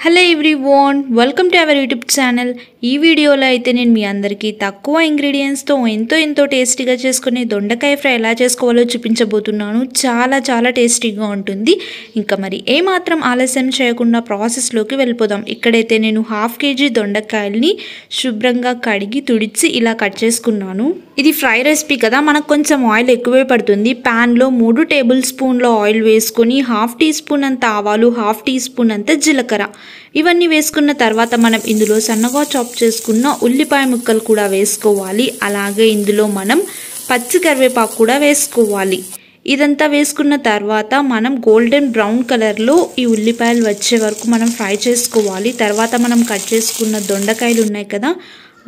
Hello everyone, welcome to our YouTube channel. ఈ వీడియోలో అయితే నేను మీ అందరికీ తక్కువ ఇంగ్రీడియంట్స్తో ఎంతో టేస్టీగా చేసుకునే దొండకాయ ఫ్రై ఎలా చేసుకోవాలో చూపించబోతున్నాను. చాలా టేస్టీగా ఉంటుంది. ఇంకా మరి ఏమాత్రం ఆలస్యం చేయకుండా ప్రాసెస్లోకి వెళ్ళిపోదాం. ఇక్కడైతే నేను 1/2 kg దొండకాయల్ని శుభ్రంగా కడిగి తుడిచి ఇలా కట్ చేసుకున్నాను. ఇది ఫ్రై రెసిపీ కదా, మనకు కొంచెం ఆయిల్ ఎక్కువే పడుతుంది. ప్యాన్లో 3 టేబుల్ స్పూన్ల ఆయిల్ వేసుకొని 1/2 టీ స్పూన్ అంత ఆవాలు, 1/2 టీ స్పూన్ అంత జీలకర్ర ఇవన్నీ వేసుకున్న తర్వాత మనం ఇందులో సన్నగా చాప్ చేసుకున్న ఉల్లిపాయ ముక్కలు కూడా వేసుకోవాలి. అలాగే ఇందులో మనం పచ్చి కరివేపాకు కూడా వేసుకోవాలి. ఇదంతా వేసుకున్న తర్వాత మనం గోల్డెన్ బ్రౌన్ కలర్లో ఈ ఉల్లిపాయలు వచ్చే వరకు మనం ఫ్రై చేసుకోవాలి. తర్వాత మనం కట్ చేసుకున్న దొండకాయలు ఉన్నాయి కదా,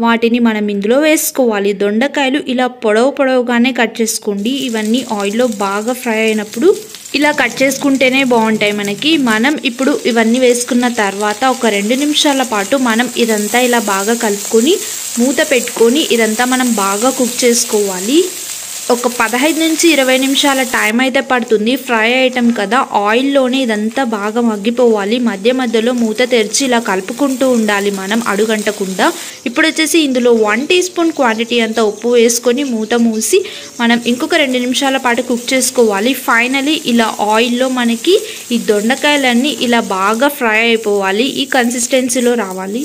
వాటిని మనం ఇందులో వేసుకోవాలి. దొండకాయలు ఇలా పొడవుగానే కట్ చేసుకోండి. ఇవన్నీ ఆయిల్లో బాగా ఫ్రై అయినప్పుడు ఇలా కట్ చేసుకుంటేనే బాగుంటాయి మనకి. మనం ఇప్పుడు ఇవన్నీ వేసుకున్న తర్వాత ఒక 2 నిమిషాల పాటు మనం ఇదంతా ఇలా బాగా కలుపుకొని మూత పెట్టుకొని ఇదంతా మనం బాగా కుక్ చేసుకోవాలి. ఒక 15 నుంచి 20 నిమిషాల టైం అయితే పడుతుంది. ఫ్రై ఐటమ్ కదా, ఆయిల్లోనే ఇదంతా బాగా మగ్గిపోవాలి. మధ్యలో మూత తెరిచి ఇలా కలుపుకుంటూ ఉండాలి మనం అడుగంటకుండా. ఇప్పుడు వచ్చేసి ఇందులో 1 టీ స్పూన్ క్వాంటిటీ అంత ఉప్పు వేసుకొని మూత మూసి మనం ఇంకొక 2 నిమిషాల పాటు కుక్ చేసుకోవాలి. ఫైనలీ ఇలా ఆయిల్లో మనకి ఈ దొండకాయలన్నీ ఇలా బాగా ఫ్రై అయిపోవాలి. ఈ కన్సిస్టెన్సీలో రావాలి.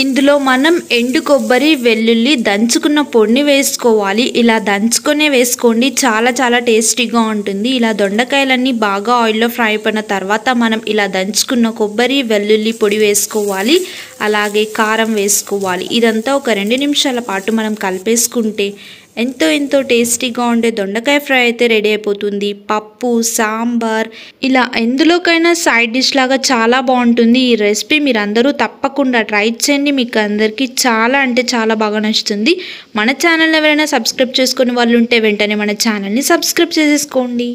ఇందులో మనం ఎండు కొబ్బరి, వెల్లుల్లి దంచుకున్న పొడిని వేసుకోవాలి. ఇలా దంచుకునే వేసుకోండి, చాలా టేస్టీగా ఉంటుంది. ఇలా దొండకాయలన్నీ బాగా ఆయిల్లో ఫ్రై అయిపోయిన తర్వాత మనం ఇలా దంచుకున్న కొబ్బరి, వెల్లుల్లి పొడి వేసుకోవాలి. అలాగే కారం వేసుకోవాలి. ఇదంతా ఒక 2 నిమిషాల పాటు మనం కలిపేసుకుంటే ఎంతో టేస్టీగా ఉండే దొండకాయ ఫ్రై అయితే రెడీ అయిపోతుంది. పప్పు, సాంబార్ ఇలా ఎందులోకైనా సైడ్ డిష్ లాగా చాలా బాగుంటుంది. ఈ రెసిపీ మీరు అందరూ తప్పకుండా ట్రై చేయండి. మీకు అందరికీ చాలా బాగా నచ్చుతుంది. మన ఛానల్ ఎవరైనా సబ్స్క్రైబ్ చేసుకునే వాళ్ళు ఉంటే వెంటనే మన ఛానల్ని సబ్స్క్రైబ్ చేసేసుకోండి.